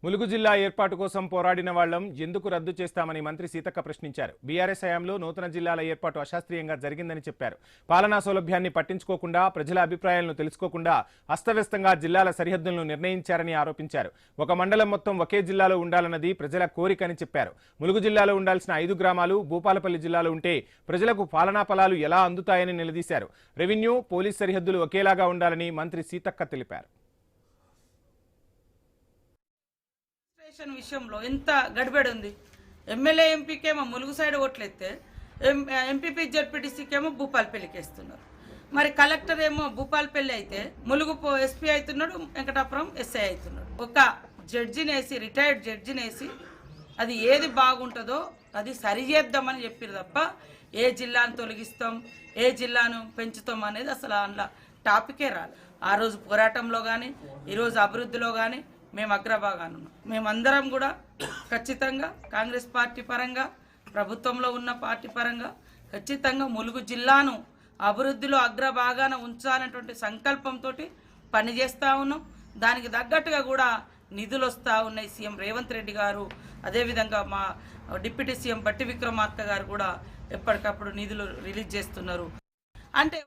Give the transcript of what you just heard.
ములుగు జిల్లా ఏర్పాటు కోసం పోరాడిన వాళ్లం ఎందుకు రద్దు చేస్తామని మంత్రి సీతక్క ప్రశ్నించారు. బీఆర్ఎస్ హయాంలో నూతన జిల్లాల ఏర్పాటు అశాస్త్రీయంగా జరిగిందని చెప్పారు. పాలనా సౌలభ్యాన్ని పట్టించుకోకుండా, ప్రజల అభిప్రాయాలను తెలుసుకోకుండా అస్తవ్యస్తంగా జిల్లాల సరిహద్దులను నిర్ణయించారని ఆరోపించారు. ఒక మండలం మొత్తం ఒకే జిల్లాలో ఉండాలన్నది ప్రజల కోరికని చెప్పారు. ములుగు జిల్లాలో ఉండాల్సిన 5 గ్రామాలు భూపాలపల్లి జిల్లాలో ఉంటే ప్రజలకు పాలనా ఫలాలు ఎలా అందుతాయని నిలదీశారు. రెవెన్యూ, పోలీస్ సరిహద్దులు ఒకేలాగా ఉండాలని మంత్రి సీతక్క తెలిపారు. విషయంలో ఎంత గడిబడి ఉంది. ఎమ్మెల్యే ఎంపీకేమో ములుగు సైడ్ ఓట్లయితే ఎంపీపీ జడ్పీటీసీకేమో భూపాలపల్లికి వేస్తున్నారు. మరి కలెక్టర్ ఏమో భూపాలపల్లి అయితే ములుగు ఎస్పీ అవుతున్నాడు, వెంకటాపురం ఎస్ఐ అవుతున్నాడు. ఒక జడ్జిని వేసి, రిటైర్డ్ జడ్జిని వేసి అది ఏది బాగుంటుందో అది సరిచేద్దామని చెప్పారు తప్ప ఏ జిల్లాను తొలగిస్తాం, ఏ జిల్లాను పెంచుతాం అనేది అసలు అందులో టాపికే రాదు. ఆ రోజు పోరాటంలో కానీ ఈరోజు అభివృద్ధిలో కానీ మేము అగ్రభాగాన ఉన్నాం. మేమందరం కూడా ఖచ్చితంగా కాంగ్రెస్ పార్టీ పరంగా, ప్రభుత్వంలో ఉన్న పార్టీ పరంగా ఖచ్చితంగా ములుగు జిల్లాను అభివృద్ధిలో అగ్రభాగాన ఉంచాలనేటువంటి సంకల్పంతో పనిచేస్తూ ఉన్నాం. దానికి తగ్గట్టుగా కూడా నిధులు వస్తూ ఉన్నాయి. సీఎం రేవంత్ రెడ్డి గారు, అదేవిధంగా మా డిప్యూటీ సీఎం బట్టి విక్రమార్క గారు కూడా ఎప్పటికప్పుడు నిధులు రిలీజ్ చేస్తున్నారు. అంటే